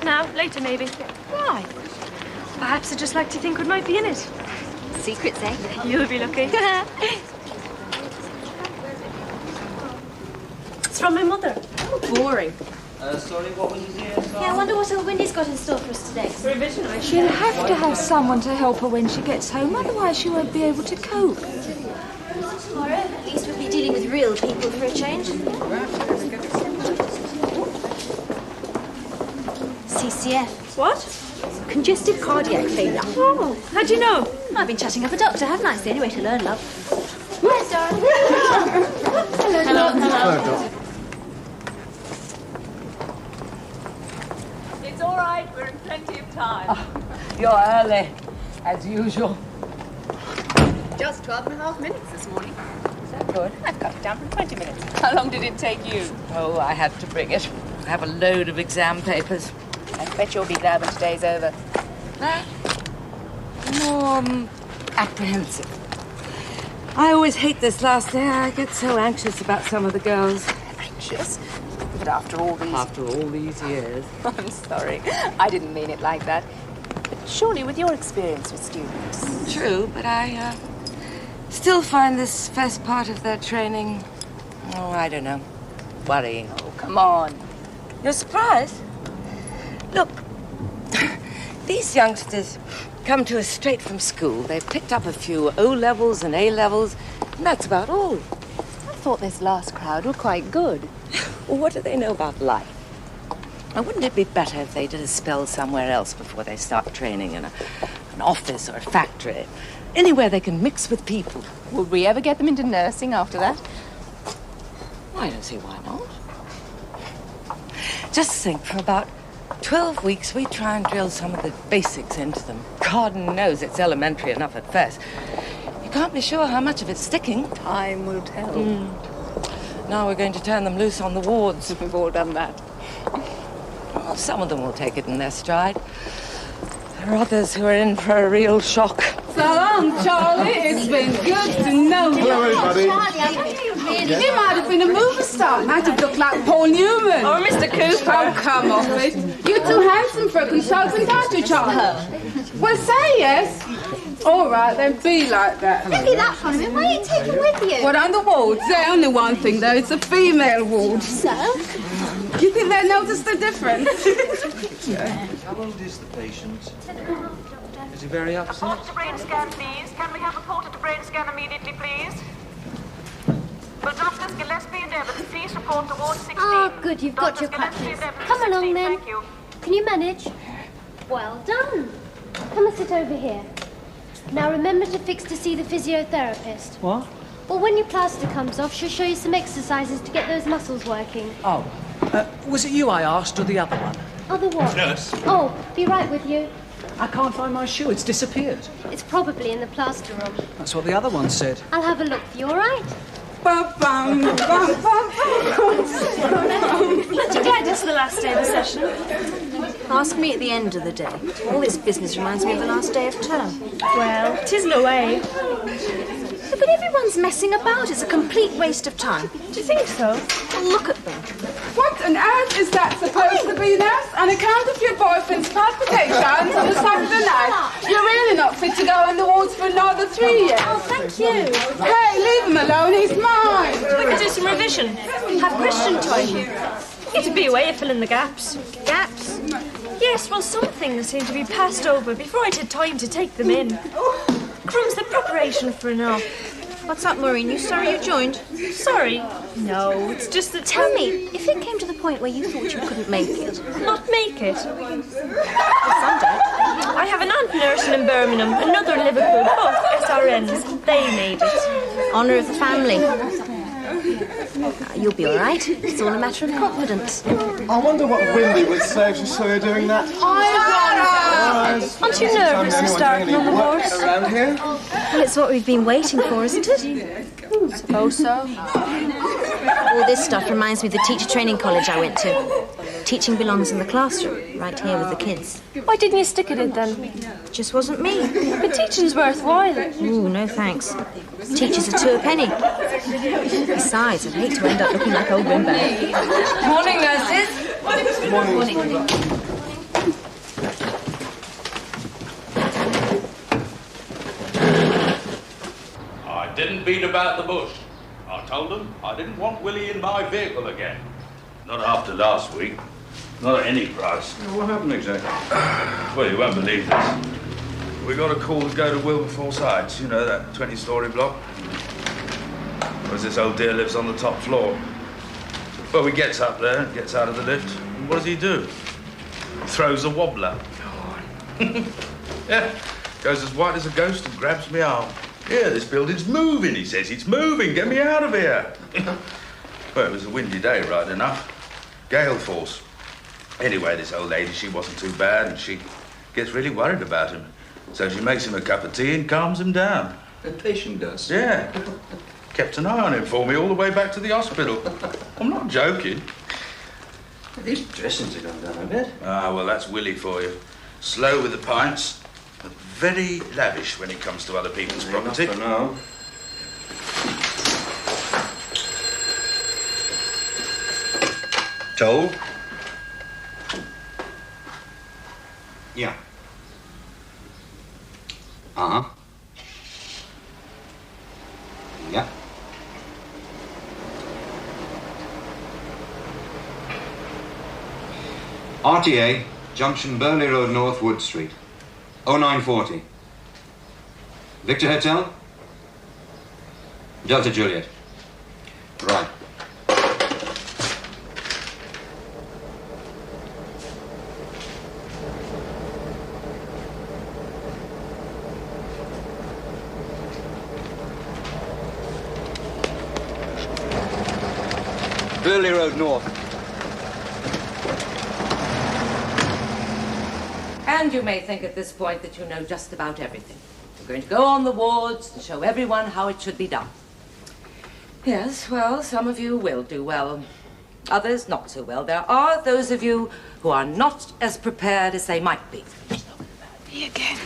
Not now, later maybe. Why? Perhaps I'd just like to think what might be in it. Secrets, eh? You'll be lucky. It's from my mother. Boring. Sorry, what was it here? Yeah, I wonder what old Wendy's got in store for us today. Revision, I She'll have to have someone to help her when she gets home, otherwise she won't be able to cope. Tomorrow, at least we'll be dealing with real people for a change. CCF. What? Congestive cardiac failure. Oh, how'd you know? I've been chatting up a doctor, haven't I? It's the only way to learn, love. Yes, darling. Hello. Hello, Doc. It's all right, we're in plenty of time. You're early, as usual. Just 12.5 minutes this morning. Is that good? I've cut it down from 20 minutes. How long did it take you? Oh, I had to bring it. I have a load of exam papers. I bet you'll be glad when today's over. More apprehensive. I always hate this last day. I get so anxious about some of the girls. Anxious? But after all these... After all these years. I'm sorry. I didn't mean it like that. But surely with your experience with students... True, but I still find this first part of their training, oh, I don't know, worrying. Oh, come on. You're surprised? Look, these youngsters come to us straight from school. They've picked up a few O-levels and A-levels, and that's about all. I thought this last crowd were quite good. Well, what do they know about life? Now, wouldn't it be better if they did a spell somewhere else before they start training in an office or a factory? Anywhere they can mix with people. Would we ever get them into nursing after that? Well, I don't see why not. Just think, for about 12 weeks, we try and drill some of the basics into them. God knows it's elementary enough at first. You can't be sure how much of it's sticking. Time will tell. Now we're going to turn them loose on the wards. We've all done that. Well, some of them will take it in their stride. There are others who are in for a real shock. So long, Charlie. It's been good to know you. Hello, everybody. You might have been a movie star. Might have looked like Paul Newman. Or Mr. Cooper. Oh, come off it. You're too handsome for a consultant, aren't you, Charlie? Well, say yes. All right, then be like that. Don't be that funny. Why are you taking with you? What on the wards? There's only one thing, though. It's a female ward. So? You think they noticed the difference? How old is the patient? Is he very upset? Report to brain scan, please. Can we have reported to brain scan immediately, please? Will Dr. Gillespie and Evans please report to Ward 16? Oh, good. You've got your Dr. Gillespie practice. and Evans, Come along, 16, then. Thank you. Can you manage? Well done. Come and sit over here. Now remember to fix to see the physiotherapist. What? Well, when your plaster comes off, she'll show you some exercises to get those muscles working. Oh, was it you I asked or the other one? Other what? Nurse. Oh, be right with you. I can't find my shoe. It's disappeared. It's probably in the plaster room. That's what the other one said. I'll have a look for you, all right? Bum, bum, bum, bum. Aren't you glad it's the last day of the session? Ask me at the end of the day. All this business reminds me of the last day of term. Well, 'tis no way. But everyone's messing about. It's a complete waste of time. Do you think so? Well, look at them. What on earth is that supposed to be, Nurse? On account of your boyfriend's palpitations on a Saturday night, you're really not fit to go in the wards for another 3 years. Oh, thank you. Hey, leave him alone. He's mine. We could do some revision. Have Christian time. It'd be a way of filling the gaps. Gaps? Yes, well, some things seem to be passed over before I'd had time to take them in. Crumbs, the preparation for an op. What's up, Maureen? You sorry you joined? Sorry. No, it's just that... Tell me, if it came to the point where you thought you couldn't make it... Not make it. Well, some don't. I have an aunt nursing in Birmingham, another in Liverpool, both SRNs. They made it. Honour of the family. You'll be all right. It's all a matter of confidence. I wonder what Windy would say if she saw you doing that. Aren't you nervous of starting on the horse? Around here? Well, it's what we've been waiting for, isn't it? Suppose so. All this stuff reminds me of the teacher training college I went to. Teaching belongs in the classroom, right here with the kids. Why didn't you stick it in then? Just wasn't me. But teaching's worthwhile. Ooh, no thanks. Teachers are 2 a penny. Besides, I'd hate to end up looking like old Wimbo. Morning, nurses. Morning. beat about the bush. I told them I didn't want Willie in my vehicle again. Not after last week. Not at any price. What happened exactly? Well, you won't believe this. We got a call to go to Wilberforce Heights, you know, that 20-story block. Whereas this old dear lives on the top floor. Well, he gets up there and gets out of the lift. And what does he do? Throws a wobbler. Yeah, goes as white as a ghost and grabs me arm. Yeah, this building's moving, he says. It's moving, get me out of here. Well, it was a windy day, right enough. Gale force. Anyway, this old lady, she wasn't too bad, and she gets really worried about him. So she makes him a cup of tea and calms him down. The patient does? Yeah. Kept an eye on him for me all the way back to the hospital. I'm not joking. These dressings have gone down a bit. Ah, well, that's Willie for you. Slow with the pints, but very lavish when it comes to other people's property. Not for now. Told? Yeah. Uh-huh. Yeah. RTA, Junction Burnley Road North, Wood Street. 0940. Victor Hotel? Delta Juliet. Right. Burnley Road North. And you may think at this point that you know just about everything. You're going to go on the wards and show everyone how it should be done. Yes, well, some of you will do well. Others not so well. There are those of you who are not as prepared as they might be. Me again.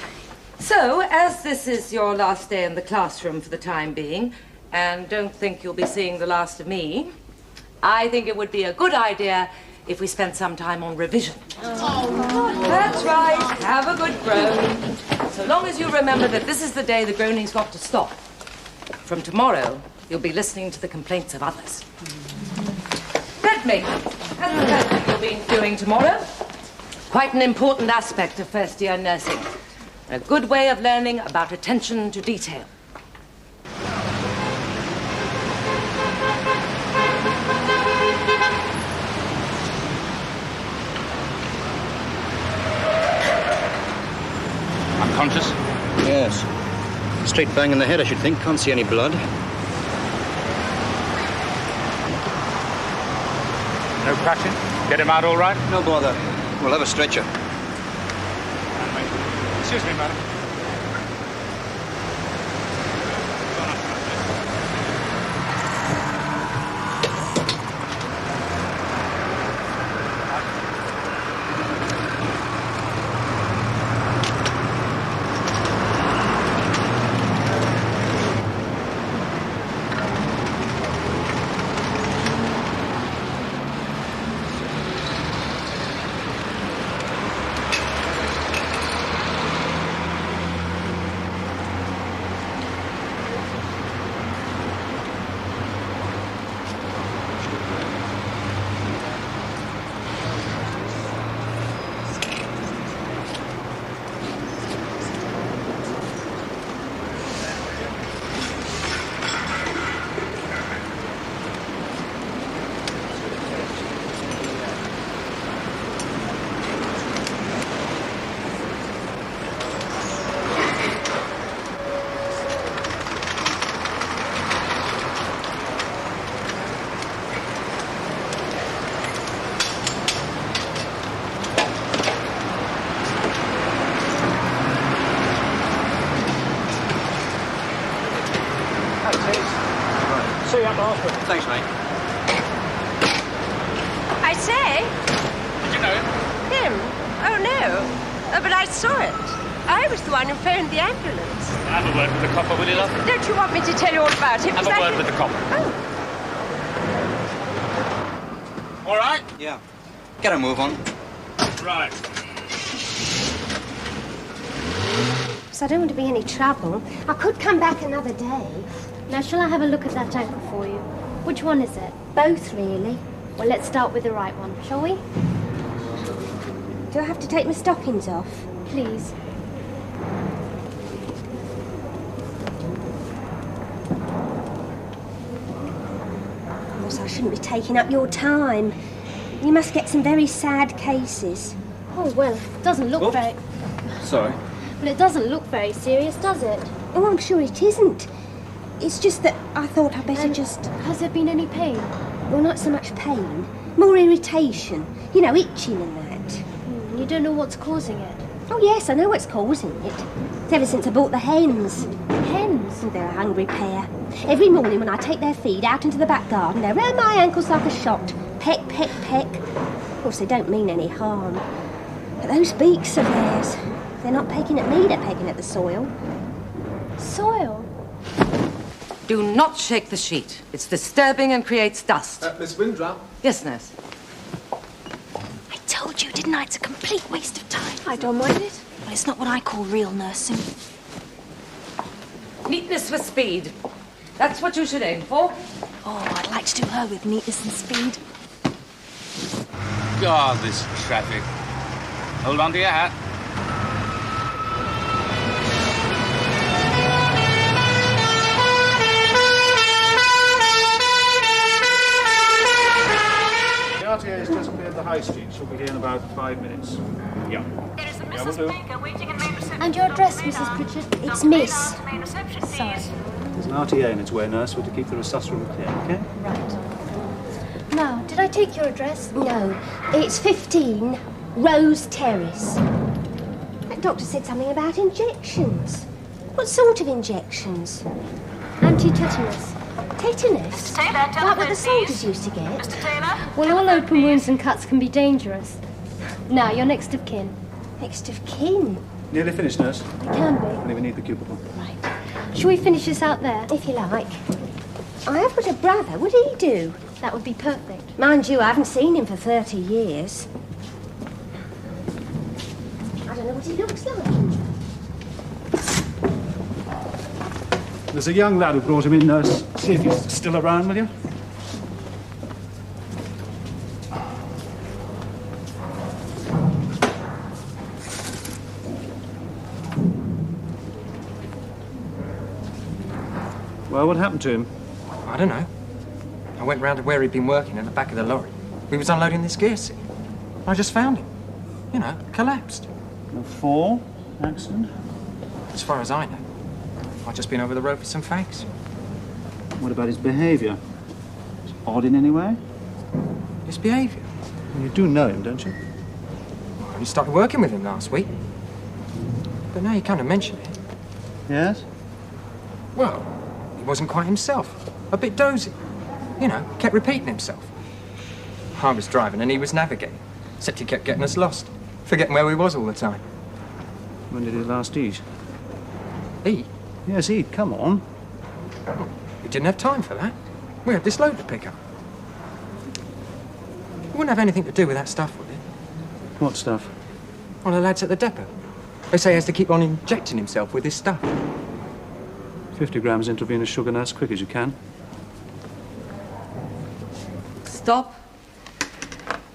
So, as this is your last day in the classroom for the time being, and don't think you'll be seeing the last of me, I think it would be a good idea if we spent some time on revision. Oh. That's right. Have a good groan. So long as you remember that this is the day the groaning's got to stop. From tomorrow, you'll be listening to the complaints of others. Bed making. That's the first thing you'll be doing tomorrow. Quite an important aspect of first-year nursing. A good way of learning about attention to detail. Unconscious? Yes. Straight bang in the head, I should think. Can't see any blood. No crashing? Get him out all right? No bother. We'll have a stretcher. Excuse me, madam. See you at the hospital. Thanks, mate. I say? Did you know him? Him? Oh, no. But I saw it. I was the one who phoned the ambulance. Have a word with the copper, will you, love? Don't you want me to tell you all about him? Have a word with the copper. Oh. All right? Yeah. Get a move on. Right. So I don't want to be any trouble. I could come back another day. Now, shall I have a look at that ankle for you? Which one is it? Both, really. Well, let's start with the right one, shall we? Do I have to take my stockings off? Please. Of course, I shouldn't be taking up your time. You must get some very sad cases. Oh, well, it doesn't look very... Sorry. Well, it doesn't look very serious, does it? Oh, I'm sure it isn't. It's just that I thought I'd better just... Has there been any pain? Well, not so much pain. More irritation. You know, itching and that. You don't know what's causing it? Oh, yes, I know what's causing it. It's ever since I bought the hens. Hens? Oh, they're a hungry pair. Every morning when I take their feed out into the back garden, they're round my ankles like a shot. Peck, peck, peck. Of course, they don't mean any harm. But those beaks of theirs, they're not pecking at me, they're pecking at the soil. Soil? Do not shake the sheet. It's disturbing and creates dust. Miss Windrop? Yes, nurse. I told you, didn't I? It's a complete waste of time. I don't mind it. Well, it's not what I call real nursing. Neatness with speed. That's what you should aim for. Oh, I'd like to do her with neatness and speed. God, this traffic. Hold on to your hat. The RTA has just cleared the high street. She'll be here in about 5 minutes. Yeah. There is a Yeah, will Mrs. do. Baker waiting in main reception. And your address, Mrs. Pritchard? It's Miss. Main reception, Sorry. please. There's an RTA in its way, nurse. We're to keep the resus room clear, okay? Right. Now, did I take your address? No, it's 15 Rose Terrace. That doctor said something about injections. What sort of injections? Anti-tetanus. Tetanus? Mr. Taylor, Like what telephone, the soldiers please. used to get? Mr. Taylor? Well, all open wounds and cuts can be dangerous. Now, you're next of kin. Next of kin? Nearly finished, nurse. I can be. Don't even need the cubicle. Shall we finish this out there? If you like. I have got a brother. What did he do? That would be perfect. Mind you, I haven't seen him for 30 years. I don't know what he looks like. There's a young lad who brought him in, nurse. See if he's still around, will you? Well, what happened to him? I don't know. I went round to where he'd been working in the back of the lorry. We was unloading this gear seat. I just found him. You know, collapsed. A fall? Accident? As far as I know. I've just been over the road for some fags. What about his behaviour? Is it odd in any way? His behaviour? You do know him, don't you? I only started working with him last week. But now you kind of mention it. Yes? Well, he wasn't quite himself. A bit dozy. You know, kept repeating himself. I was driving and he was navigating. Except he kept getting us lost. Forgetting where we was all the time. When did he last eat? Eat? Yes, eat. Come on. We didn't have time for that. We had this load to pick up. It wouldn't have anything to do with that stuff, would it? What stuff? Well, the lads at the depot. They say he has to keep on injecting himself with this stuff. 50 grams intravenous sugar, nurse, quick as you can. Stop.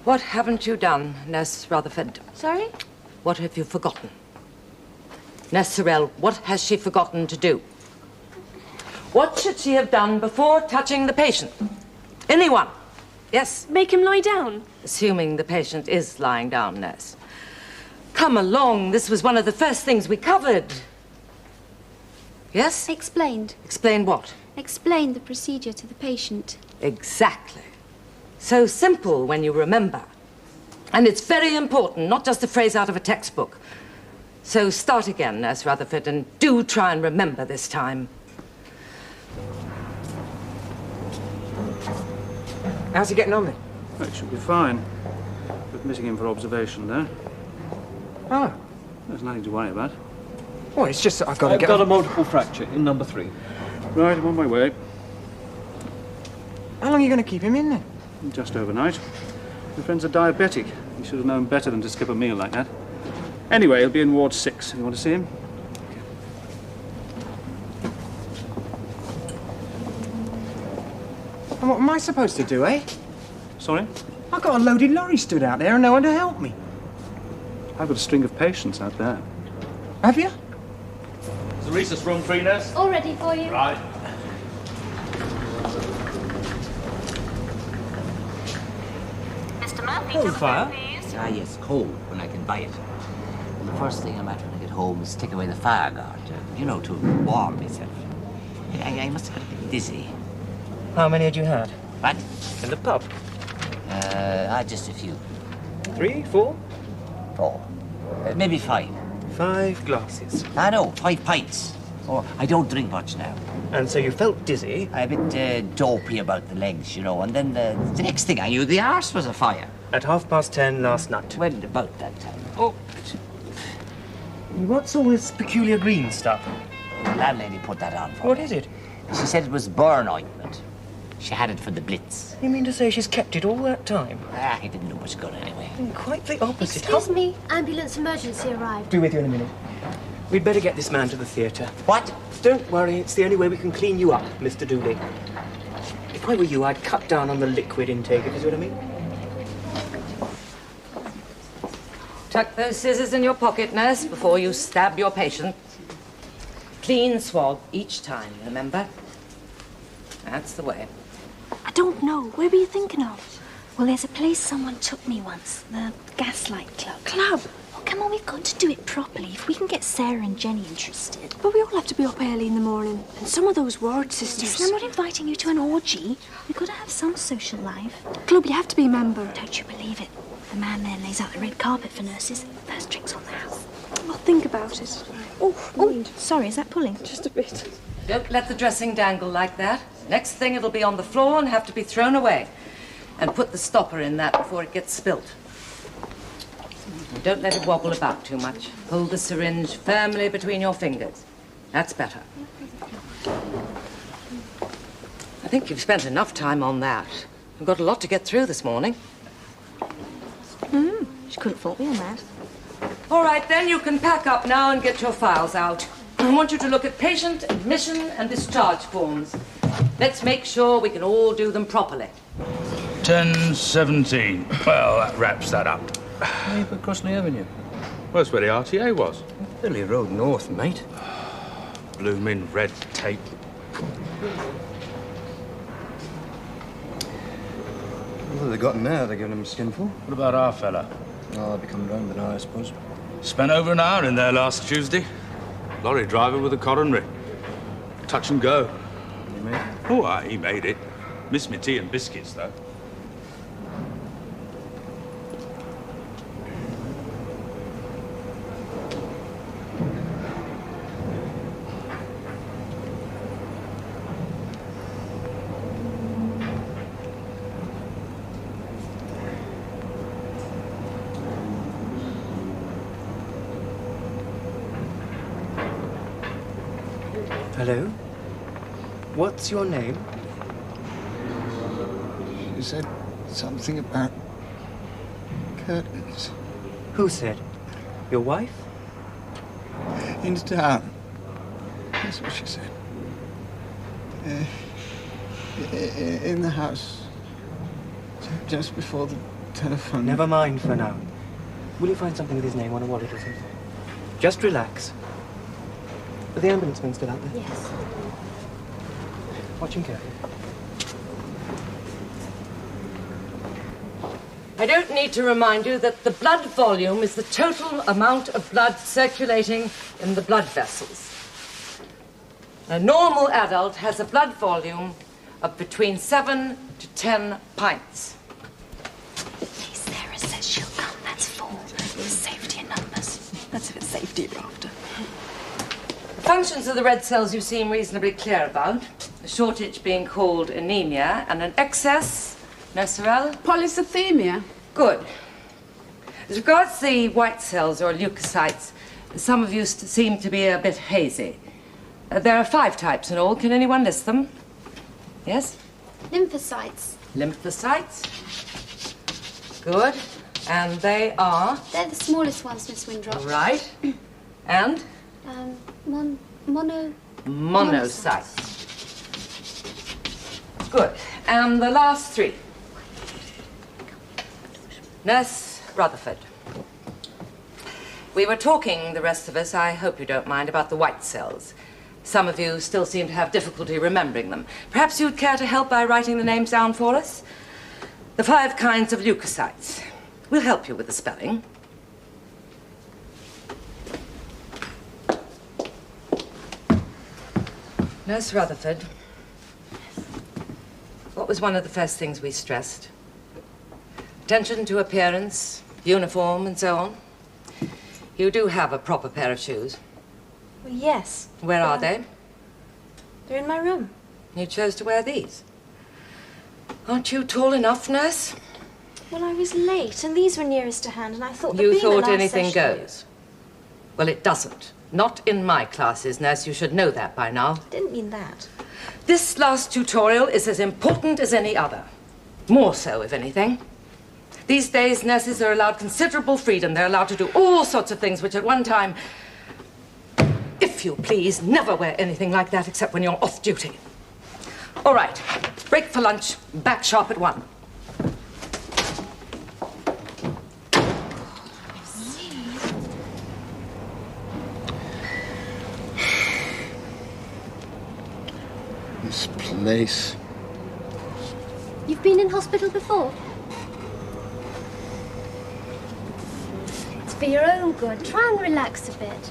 What haven't you done, Nurse Rutherford? Sorry? What have you forgotten? Nurse Sorrell, what has she forgotten to do? What should she have done before touching the patient? Anyone? Yes? Make him lie down. Assuming the patient is lying down, nurse. Come along, this was one of the first things we covered. Yes? Explained. Explain what? Explained the procedure to the patient. Exactly. So simple when you remember. And it's very important, not just a phrase out of a textbook. So start again, Nurse Rutherford, and do try and remember this time. How's he getting on then? Well, it should be fine. Admitting him for observation, though. Oh. There's nothing to worry about. Well, it's just that I've got to I've get... got a multiple fracture in number 3. Right, I'm on my way. How long are you going to keep him in then? Just overnight. My friend's a diabetic. He should have known better than to skip a meal like that. Anyway, he'll be in Ward 6. You want to see him? And what am I supposed to do, eh? Sorry? I've got a loaded lorry stood out there and no one to help me. I've got a string of patients out there. Have you? Is the recess room free, nurse? All ready for you. Right. Mr. Murphy, Coal telephone, fire? please. Ah, yes, coal, when I can buy it. And the first thing I might when I get home is take away the fire guard, to warm myself. I must have got a bit dizzy. How many had you had? What? In the pub? Just a few. 3, 4? 4. Maybe 5. 5 glasses. No, 5 pints. Oh, I don't drink much now. And so you felt dizzy? I'm a bit dopey about the legs, and then the next thing I knew, the arse was afire. At 10:30 last night? Well, about that time. Oh. What's all this peculiar green stuff? The landlady put that on for What me. is it? She said it was burn ointment. She had it for the blitz. You mean to say she's kept it all that time? It didn't do much good anyway. Quite the opposite. Excuse me, ambulance emergency arrived. Be with you in a minute. We'd better get this man to the theatre. What? Don't worry, it's the only way we can clean you up, Mr. Dooley. If I were you, I'd cut down on the liquid intake, if you see what I mean. Tuck those scissors in your pocket, nurse, before you stab your patient. Clean swab each time, remember? That's the way. I don't know. Where were you thinking of? Well, there's a place someone took me once. The Gaslight Club. Club? Oh, come on, we've got to do it properly. If we can get Sarah and Jenny interested. But we all have to be up early in the morning. And some of those ward sisters... Listen, I'm not inviting you to an orgy. We've got to have some social life. Club, you have to be a member. Don't you believe it? The man there lays out the red carpet for nurses. First drinks on the house. I'll think about it. Oh, sorry, is that pulling? Just a bit. Don't let the dressing dangle like that. Next thing, it'll be on the floor and have to be thrown away. And put the stopper in that before it gets spilt. And don't let it wobble about too much. Hold the syringe firmly between your fingers. That's better. I think you've spent enough time on that. We've got a lot to get through this morning. She couldn't fault me on that. All right, then, you can pack up now and get your files out. I want you to look at patient admission and discharge forms. Let's make sure we can all do them properly. 10:17. Well, that wraps that up. Hey, but Crossley Avenue. Well, that's where the RTA was. Only a road north, mate. Blooming red tape. Well, they got him now. They're giving him a skinful. What about our fella? Oh, they'll be coming round with an eye, I suppose. Spent over an hour in there last Tuesday. Lorry driver with a coronary. Touch and go. You made it? Oh, he made it. Missed me tea and biscuits, though. Hello? What's your name? She said something about curtains. Who said? Your wife? In town. That's what she said. In the house. Just before the telephone. Never mind for now. Will you find something with his name on a wallet or something? Just relax. Are the ambulance men still out there? Yes. Watch him carefully. I don't need to remind you that the blood volume is the total amount of blood circulating in the blood vessels. A normal adult has a blood volume of between 7 to 10 pints. Sarah says she'll come. That's 4. It's safety in numbers. That's if it's safety you're after. The functions of the red cells you seem reasonably clear about. A shortage being called anemia and an excess, Nurse Sorrell? Polycythemia. Good. As regards the white cells or leukocytes, some of you seem to be a bit hazy. There are 5 types in all. Can anyone list them? Yes? Lymphocytes. Lymphocytes. Good. And they are? They're the smallest ones, Miss Windrop. Right. And? Monocytes. Monocytes. Good. And the last three. Nurse Rutherford. We were talking, the rest of us, I hope you don't mind, about the white cells. Some of you still seem to have difficulty remembering them. Perhaps you'd care to help by writing the names down for us? The 5 kinds of leukocytes. We'll help you with the spelling. Nurse Rutherford, what was one of the first things we stressed? Attention to appearance, uniform, and so on. You do have a proper pair of shoes. Well, yes. Where are they? They're in my room. You chose to wear these. Aren't you tall enough, nurse? Well, I was late, and these were nearest to hand, and I thought that You being the thought last anything session- goes. Well, it doesn't. Not in my classes, nurse. You should know that by now. I didn't mean that. This last tutorial is as important as any other. More so, if anything. These days, nurses are allowed considerable freedom. They're allowed to do all sorts of things which at one time, if you please, never wear anything like that except when you're off duty. All right. Break for lunch. Back sharp at 1. This place. You've been in hospital before? It's for your own good. Try and relax a bit.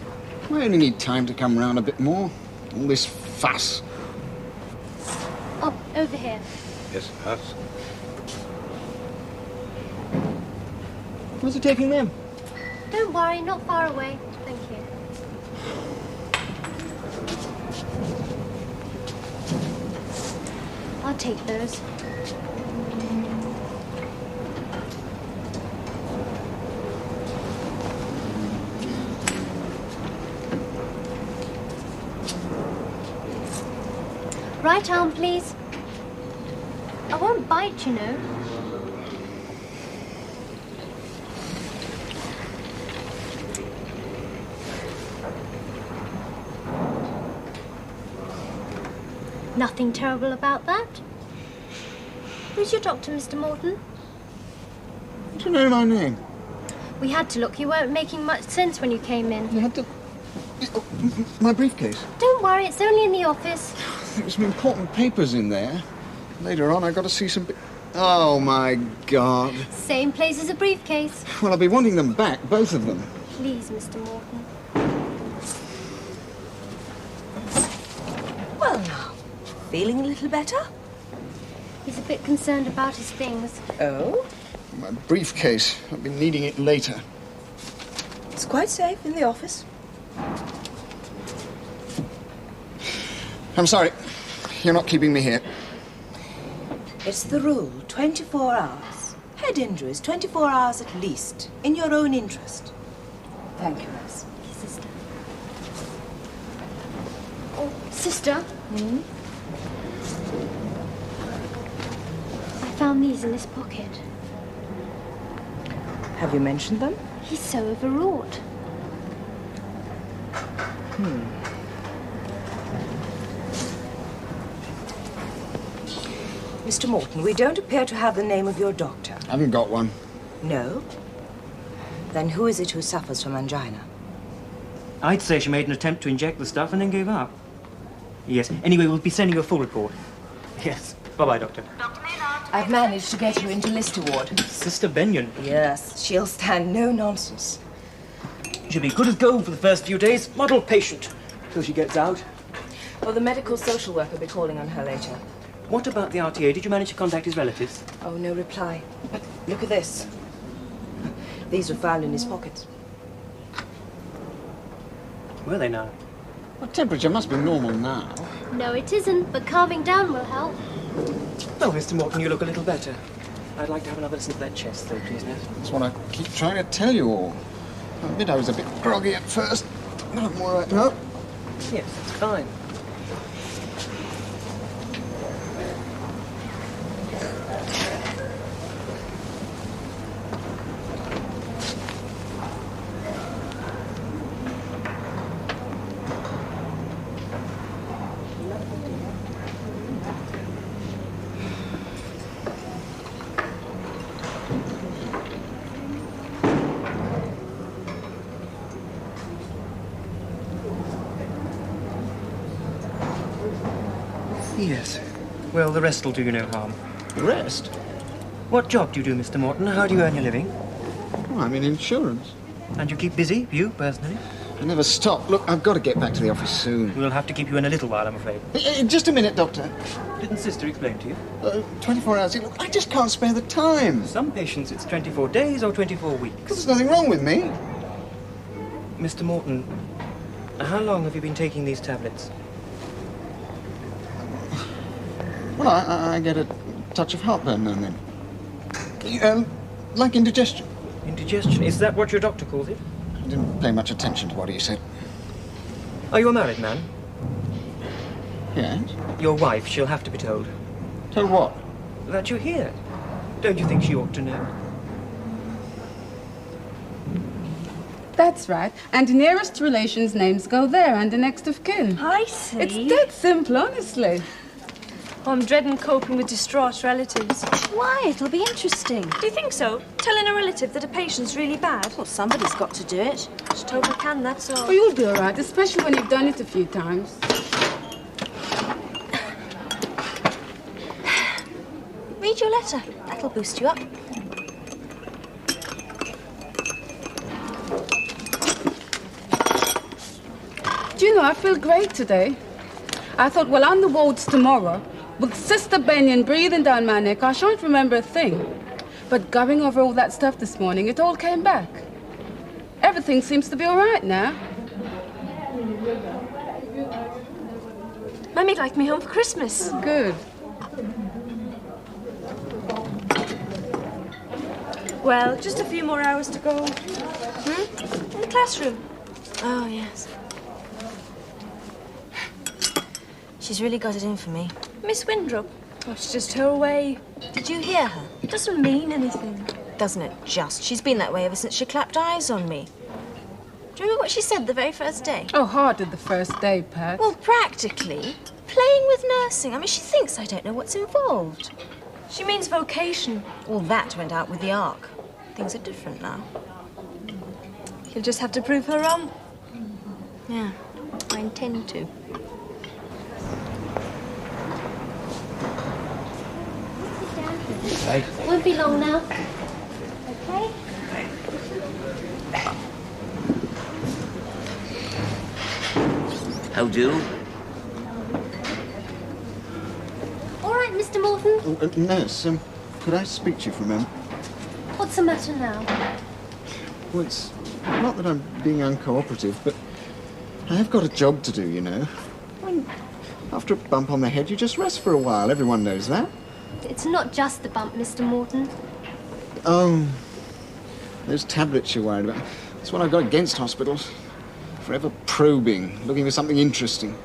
I only need time to come round a bit more. All this fuss. Oh, over here. Yes, us. Where's it taking them? Don't worry, not far away. Thank you. I'll take those. Right arm, please. I won't bite, you know. Nothing terrible about that. Who's your doctor, Mr. Morton? Do you know my name? We had to look. You weren't making much sense when you came in. You had to... My briefcase. Don't worry, it's only in the office. There were some important papers in there. Later on, I got to see some... Oh, my God. Same place as a briefcase. Well, I'll be wanting them back, both of them. Please, Mr. Morton. Well, now, feeling a little better? He's a bit concerned about his things. Oh? My briefcase. I'll be needing it later. It's quite safe in the office. I'm sorry. You're not keeping me here. It's the rule, 24 hours. Head injuries, 24 hours at least, in your own interest. Thank you, nurse. Sister. Oh, sister? I found these in his pocket. Have you mentioned them? He's so overwrought. Mr. Morton, we don't appear to have the name of your doctor. I haven't got one. No? Then who is it who suffers from angina? I'd say she made an attempt to inject the stuff and then gave up. Yes. Anyway, we'll be sending you a full report. Yes. Bye-bye, Doctor. I've managed to get you into Lister Ward. Sister Benyon. Yes, she'll stand no nonsense. She'll be good as gold for the first few days. Model patient. Till she gets out. Well, the medical social worker will be calling on her later. What about the RTA? Did you manage to contact his relatives? Oh, no reply. But look at this. These were found in his pockets. Were they now? My temperature must be normal now. No, it isn't, but calming down will help. Well, Mr. Morton, you look a little better. I'd like to have another listen to that chest, though, please, nurse. That's what I keep trying to tell you all. I admit I was a bit groggy at first. No, I'm all right now. Yes, it's fine. Yes. Well, the rest will do you no harm. The rest? What job do you do, Mr. Morton? How do you earn your living? Oh, I'm in insurance. And you keep busy, you, personally? I never stop. Look, I've got to get back to the office soon. We'll have to keep you in a little while, I'm afraid. Just a minute, Doctor. Didn't Sister explain to you? 24 hours. Look, I just can't spare the time. Some patients, it's 24 days or 24 weeks. There's nothing wrong with me. Mr. Morton, how long have you been taking these tablets? Well, I get a touch of heartburn now and then. Like indigestion. Indigestion? Is that what your doctor calls it? I didn't pay much attention to what he said. Are you a married man? Yes. Your wife, she'll have to be told. Told what? That you're here. Don't you think she ought to know? That's right. And the nearest relations' names go there, and the next of kin. I see. It's that simple, honestly. Oh, I'm dreading coping with distraught relatives. Why? It'll be interesting. Do you think so? Telling a relative that a patient's really bad? Well, somebody's got to do it. Just hope I can, that's all. Oh, you'll be all right, especially when you've done it a few times. Read your letter. That'll boost you up. Do you know, I feel great today. I thought, well, on the wards tomorrow, with Sister Benyon breathing down my neck, I shan't remember a thing. But going over all that stuff this morning, it all came back. Everything seems to be all right now. Mummy'd like me home for Christmas. Good. Well, just a few more hours to go. In the classroom. Oh, yes. She's really got it in for me. Miss Winthrop. Oh, she's just her way. Did you hear her? It doesn't mean anything. Doesn't it just? She's been that way ever since she clapped eyes on me. Do you remember what she said the very first day? Oh, hardly the first day, Pat. Well, practically. Playing with nursing. I mean, she thinks I don't know what's involved. She means vocation. Well, that went out with the arc. Things are different now. You'll just have to prove her wrong. Yeah, I intend to. Hey. Won't be long now. Okay? How do? All right, Mr. Morton. Oh, nurse, could I speak to you for a moment? What's the matter now? Well, it's not that I'm being uncooperative, but I have got a job to do, you know. I mean, after a bump on the head, you just rest for a while. Everyone knows that. It's not just the bump, Mr. Morton. Oh, those tablets you're worried about. That's what I've got against hospitals. Forever probing, looking for something interesting.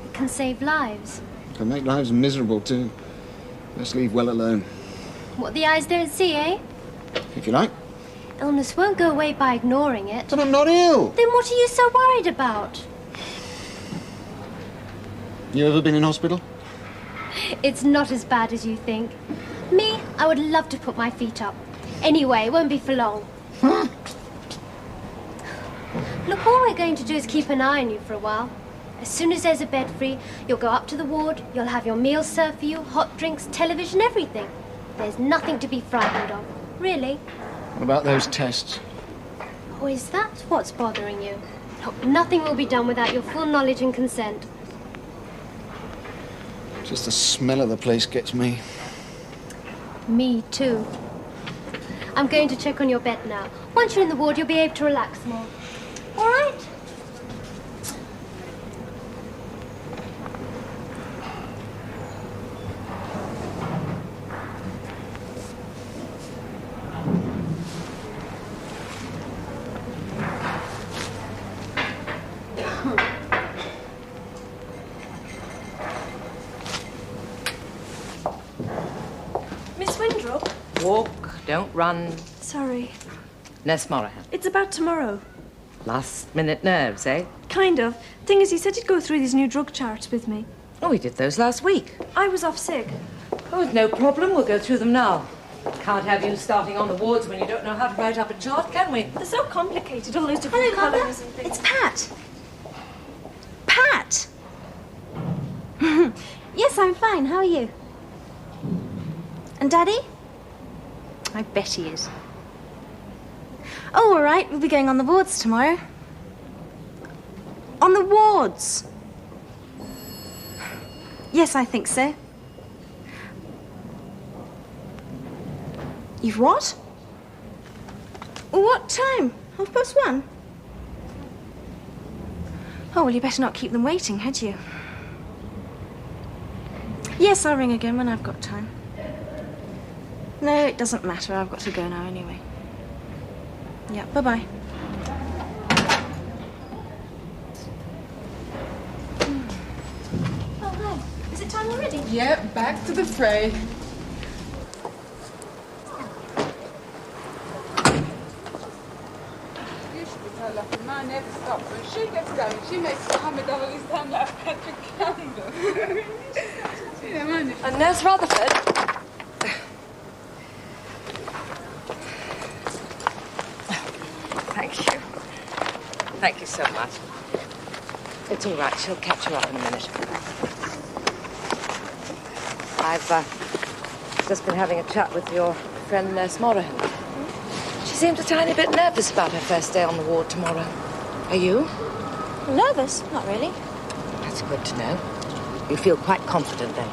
It can save lives. It can make lives miserable, too. Best leave well alone. What the eyes don't see, eh? If you like. Illness won't go away by ignoring it. But I'm not ill. Then what are you so worried about? You ever been in hospital? It's not as bad as you think. Me, I would love to put my feet up. Anyway, it won't be for long. Look, all we're going to do is keep an eye on you for a while. As soon as there's a bed free, you'll go up to the ward, you'll have your meals served for you, hot drinks, television, everything. There's nothing to be frightened of, really. What about those tests? Oh, is that what's bothering you? Look, nothing will be done without your full knowledge and consent. Just the smell of the place gets me. Me too. I'm going to check on your bed now. Once you're in the ward, you'll be able to relax more. All right? Miss Winthrop? Walk, don't run. Sorry. Nurse Morahan. It's about tomorrow. Last minute nerves, eh? Kind of. Thing is, he said he'd go through these new drug charts with me. Oh, we did those last week. I was off sick. Oh, no problem. We'll go through them now. Can't have you starting on the wards when you don't know how to write up a chart, can we? They're so complicated, all those different colours and things. It's Pat. Pat! Yes, I'm fine. fine. How are you? And Daddy? I bet he is. Oh, all right. We'll be going on the wards tomorrow. On the wards? Yes, I think so. You've what? What time? 1:30? Oh, well, you better not keep them waiting, had you? Yes, I'll ring again when I've got time. No, it doesn't matter. I've got to go now anyway. Yeah, bye-bye. Oh, hi. Is it time already? Yep, back to the fray. Mine never stops. When she gets going, she makes Muhammad Ali sound like Patrick Campbell. Yeah, mine. And Nurse Rutherford. Thank you. Thank you so much. It's all right. She'll catch you up in a minute. I've just been having a chat with your friend Nurse Morahan. She seems a tiny bit nervous about her first day on the ward tomorrow. Are you? Nervous? Not really. That's good to know. You feel quite confident then?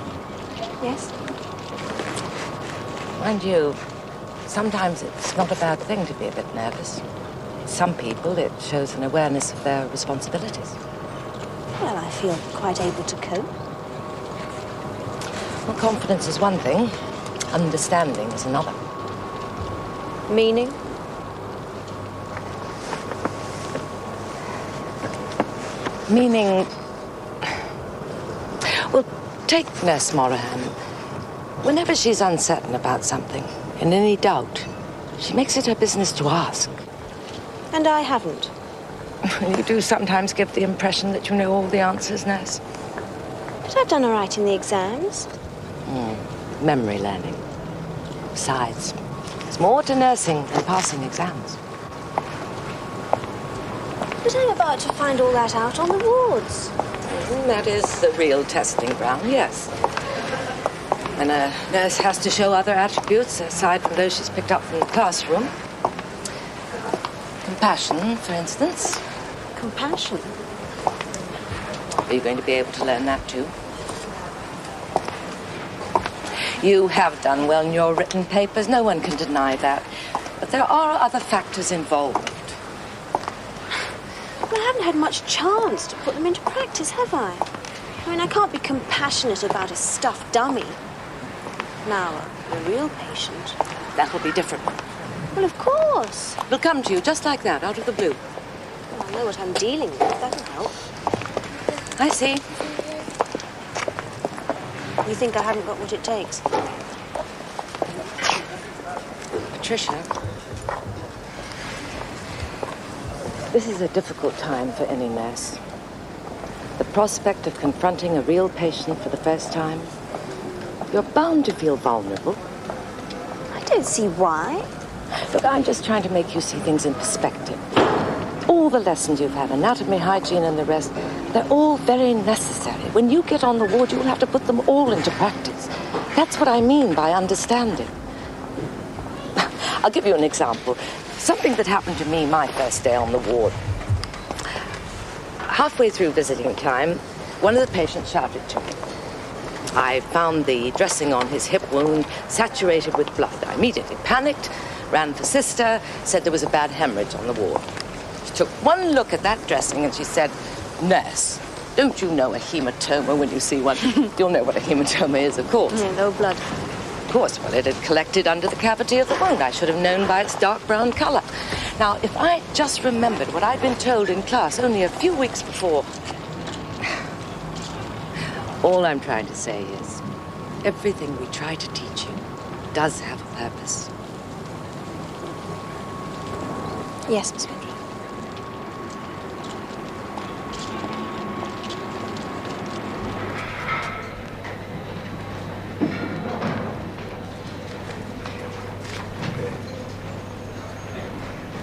Yes. Mind you, sometimes it's not a bad thing to be a bit nervous. Some people, it shows an awareness of their responsibilities. Well, I feel quite able to cope. Well, confidence is one thing. Understanding is another. Meaning? Meaning... Well, take Nurse Morahan. Whenever she's uncertain about something, in any doubt, she makes it her business to ask. And I haven't. You do sometimes give the impression that you know all the answers, Nurse. But I've done all right in the exams. Memory learning. Besides, there's more to nursing than passing exams. But I'm about to find all that out on the wards. That is the real testing ground, yes. And a nurse has to show other attributes aside from those she's picked up from the classroom. Compassion, for instance. Compassion? Are you going to be able to learn that too? You have done well in your written papers, no one can deny that. But there are other factors involved. Well, I haven't had much chance to put them into practice, have I? I mean, I can't be compassionate about a stuffed dummy. Now, a real patient... That'll be different. Well, of course. It'll come to you just like that, out of the blue. Well, I know what I'm dealing with. That'll help. I see. You think I haven't got what it takes? Patricia, this is a difficult time for any nurse. The prospect of confronting a real patient for the first time, you're bound to feel vulnerable. I don't see why. Look, I'm just trying to make you see things in perspective. All the lessons you've had, anatomy, hygiene, and the rest, they're all very necessary. When you get on the ward, you'll have to put them all into practice. That's what I mean by understanding. I'll give you an example. Something that happened to me my first day on the ward. Halfway through visiting time, one of the patients shouted to me. I found the dressing on his hip wound saturated with blood. I immediately panicked, ran for Sister, said there was a bad hemorrhage on the ward. She took one look at that dressing and she said, "Nurse, don't you know a hematoma when you see one?" You'll know what a hematoma is, of course. No blood. Of course, well, it had collected under the cavity of the wound. I should have known by its dark brown color. Now, if I just remembered what I'd been told in class only a few weeks before... All I'm trying to say is, everything we try to teach you does have a purpose. Yes, Miss Vendry.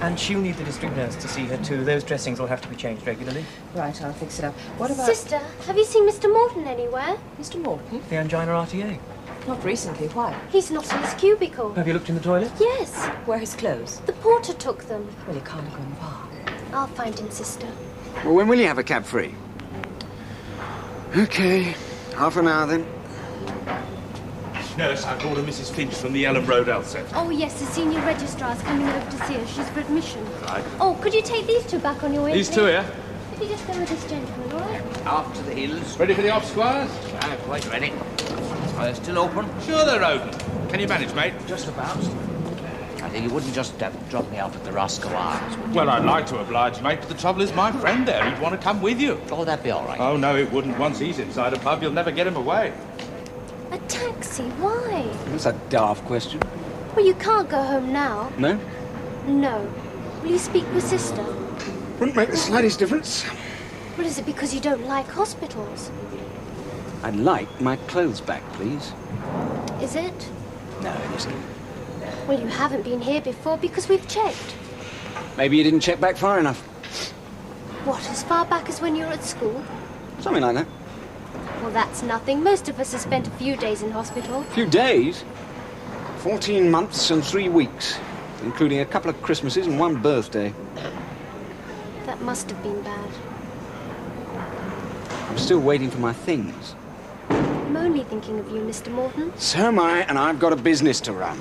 And she'll need the district nurse to see her too. Those dressings will have to be changed regularly. Right, I'll fix it up. What about... Sister, have you seen Mr. Morton anywhere? Mr. Morton? The angina RTA. Not recently. Why? He's not in his cubicle. Have you looked in the toilet? Yes. Where are his clothes? The porter took them. Well, he can't have gone far. I'll find him, sister. Well, when will you have a cab free? Okay, half an hour then. Nurse, I've ordered Mrs. Finch from the Ellen Road Health Centre. Oh, yes, the senior registrar's coming over to see her. She's for admission. Right. Oh, could you take these two back on your way? These please? two here? Could you just go with this gentleman, all right? Off to the hills. Ready for the off, squires? Quite ready. Are they still open? Sure they're open. Can you manage, mate? Just about. I think you wouldn't just drop me off at the Roscoe Arms, would you? Well, I'd like to oblige, mate, but the trouble is my friend there, he'd want to come with you. Oh, that'd be all right. Oh, no, it wouldn't. Once he's inside a pub, you'll never get him away. A taxi? Why? That's a daft question. Well, you can't go home now. No? No. Will you speak with Sister? Wouldn't make the slightest difference. Well, is it because you don't like hospitals? I'd like my clothes back, please. Is it? No, it isn't. Well, you haven't been here before because we've checked. Maybe you didn't check back far enough. What, as far back as when you were at school? Something like that. Well, that's nothing. Most of us have spent a few days in hospital. A few days? 14 months and 3 weeks, including a couple of Christmases and 1 birthday. That must have been bad. I'm still waiting for my things. I'm only thinking of you, Mr. Morton. So am I, and I've got a business to run.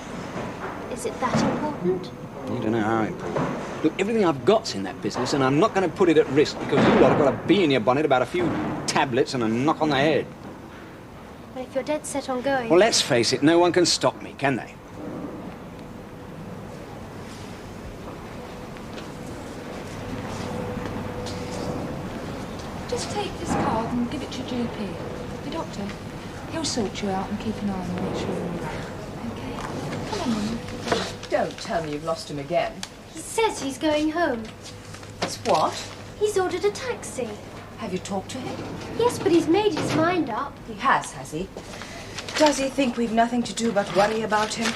Is it that important? You don't know how important. Look, everything I've got's in that business, and I'm not going to put it at risk because you lot have got a bee in your bonnet about a few tablets and a knock on the head. Well, if you're dead set on going... Well, let's face it, no one can stop me, can they? Just take this card and give it to your GP. The doctor. He'll sort you out and keep an eye on you, make sure you're all right. Okay? Come on, Mummy. Don't tell me you've lost him again. He says he's going home. It's what? He's ordered a taxi. Have you talked to him? Yes, but he's made his mind up. He has he? Does he think we've nothing to do but worry about him?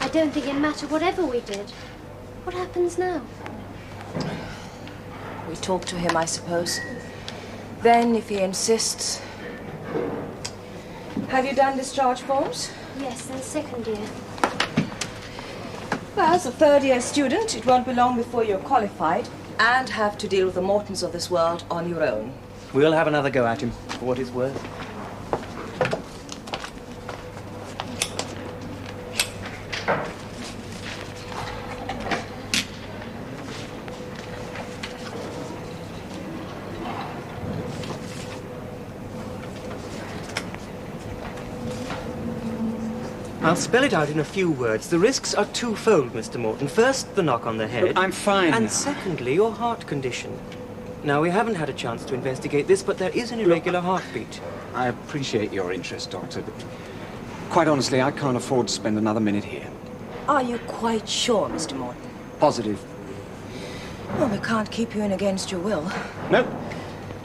I don't think it'd matter whatever we did. What happens now? We talk to him, I suppose. Then, if he insists... Have you done discharge forms? Yes, in second year. Well, as a third-year student, it won't be long before you're qualified and have to deal with the Mortons of this world on your own. We'll have another go at him, for what it's worth. I'll spell it out in a few words. The risks are twofold, Mr. Morton. First, the knock on the head. Look, I'm fine. And secondly, your heart condition. Now, we haven't had a chance to investigate this, but there is an irregular heartbeat. I appreciate your interest, Doctor, but quite honestly, I can't afford to spend another minute here. Are you quite sure, Mr. Morton? Positive. Well, we can't keep you in against your will. No.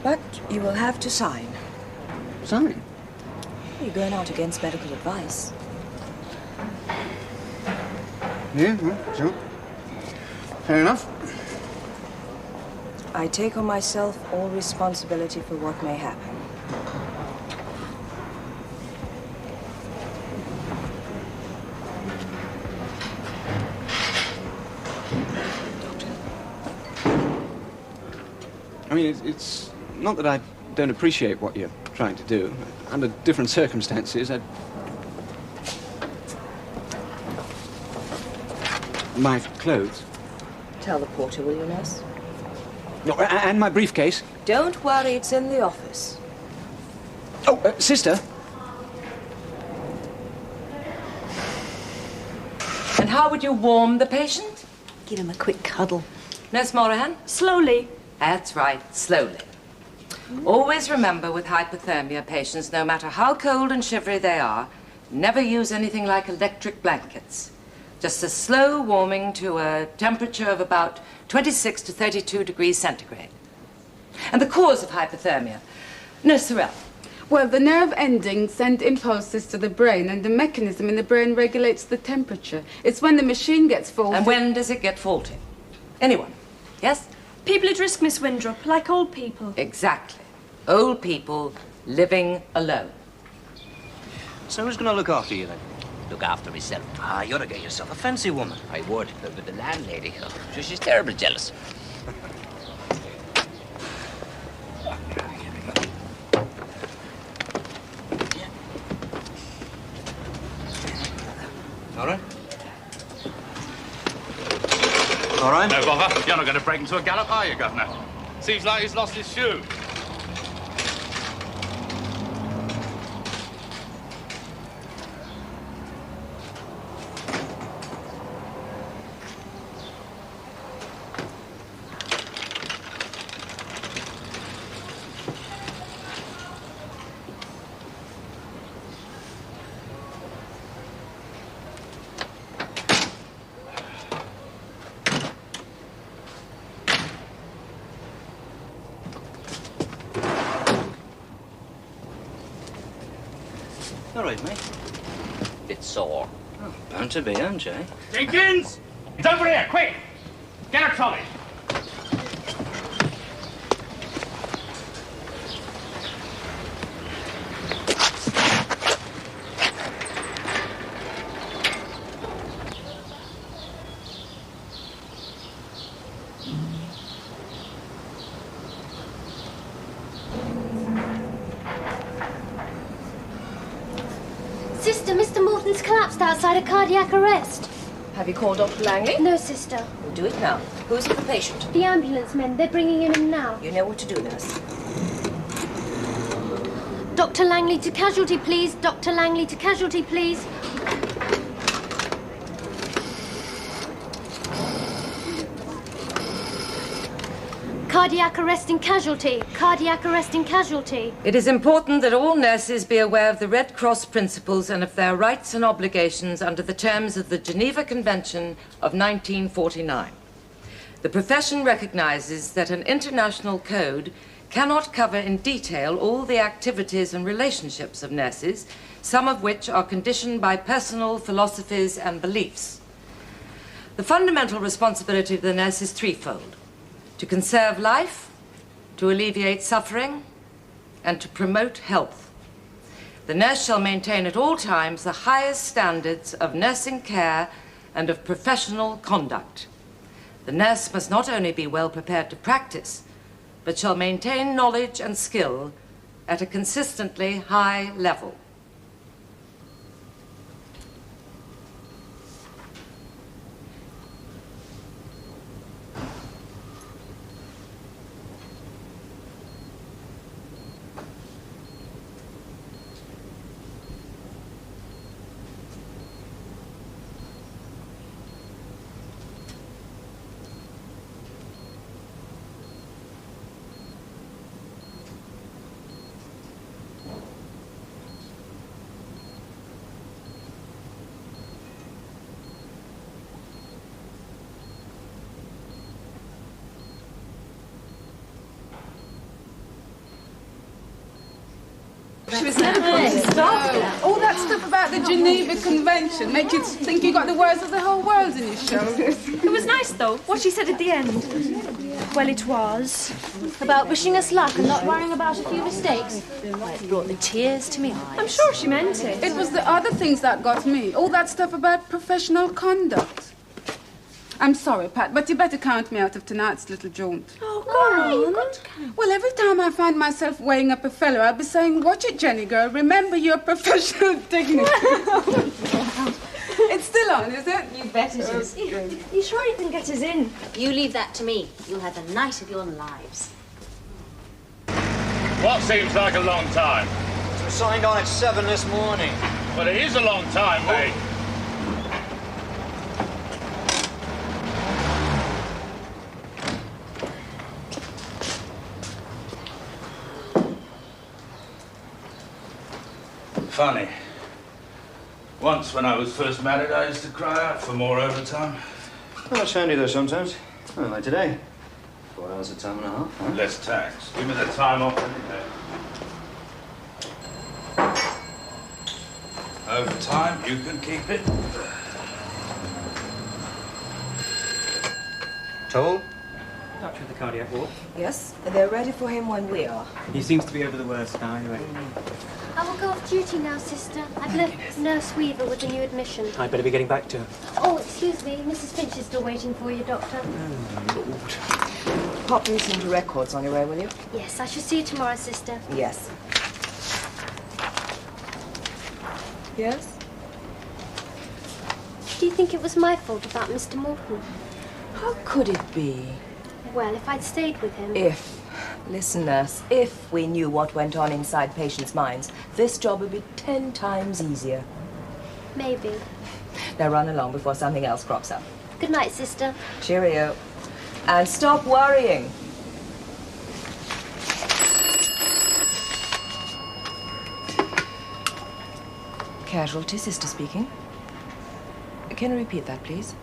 But you will have to sign. Sign? You're going out against medical advice. Yeah, well, sure. Fair enough. I take on myself all responsibility for what may happen. I mean, it's not that I don't appreciate what you're trying to do. Under different circumstances, I'd... My clothes. Tell the porter, will you, nurse? No, and my briefcase. Don't worry, it's in the office. Oh, sister. And how would you warm the patient? Give him a quick cuddle. Nurse Morahan? Slowly. That's right, slowly. Always remember with hypothermia patients, no matter how cold and shivery they are, never use anything like electric blankets. Just a slow warming to a temperature of about 26 to 32 degrees centigrade. And the cause of hypothermia? Nurse Sorrell. Well, the nerve endings send impulses to the brain, and the mechanism in the brain regulates the temperature. It's when the machine gets faulty. And when does it get faulty? Anyone? Yes? People at risk, Miss Windrop, like old people. Exactly. Old people living alone. So who's going to look after you then? Look after myself. Ah, you ought to get yourself a fancy woman. I would, but the landlady, she's terribly jealous. All right? All right? No bother. You're not going to break into a gallop, are you, Governor? Seems like he's lost his shoe. All right, mate. Bit sore. Oh, bound to be, aren't you? Jenkins! It's over here, quick! Get a trolley. Sister, Mr. Morton's collapsed outside a cardiac arrest. Have you called Dr. Langley? No, sister. We'll do it now. Who's the patient? The ambulance men, they're bringing him in now. You know what to do, nurse. Dr. Langley to casualty, please. Dr. Langley to casualty, please. Cardiac arrest and casualty. Cardiac arrest and casualty. It is important that all nurses be aware of the Red Cross principles and of their rights and obligations under the terms of the Geneva Convention of 1949. The profession recognizes that an international code cannot cover in detail all the activities and relationships of nurses, some of which are conditioned by personal philosophies and beliefs. The fundamental responsibility of the nurse is threefold: to conserve life, to alleviate suffering, and to promote health. The nurse shall maintain at all times the highest standards of nursing care and of professional conduct. The nurse must not only be well prepared to practice, but shall maintain knowledge and skill at a consistently high level. She was never going to stop. All that stuff about the Geneva Convention make you think you got the worst of the whole world in your shoulders. It was nice, though, what she said at the end. Well, it was. About wishing us luck and not worrying about a few mistakes. It brought the tears to my eyes. I'm sure she meant it. It was the other things that got me. All that stuff about professional conduct. I'm sorry, Pat, but you better count me out of tonight's little jaunt. Oh, go on. Well, every time I find myself weighing up a fellow, I'll be saying, watch it, Jenny girl, remember your professional dignity. It's still on, is it? You bet it is. You sure you can get us in? You leave that to me. You'll have the night of your lives. What seems like a long time? It was signed on at 7 this morning. Well, it is a long time, mate. Funny. Once when I was first married, I used to cry out for more overtime. Well, it's handy though sometimes. Oh, like today. 4 hours at time and a half. Huh? Less tax. Give me the time off any day. Overtime, you can keep it. Toll? Doctor of the cardiac ward. Yes, they're ready for him when we are. He seems to be over the worst now, anyway. I will go off duty now, sister. I've left Nurse Weaver with the new admission. I'd better be getting back to her. Oh, excuse me. Mrs. Finch is still waiting for you, Doctor. Pop these into records on your way, will you? Yes, I shall see you tomorrow, sister. Yes. Yes? Do you think it was my fault about Mr. Morton? How could it be? Well, if I'd stayed with him... Listen, nurse, if we knew what went on inside patients' minds, this job would be 10 times easier. Maybe. Now run along before something else crops up. Good night, sister. Cheerio. And stop worrying. Casualty, sister speaking. Can you repeat that, please?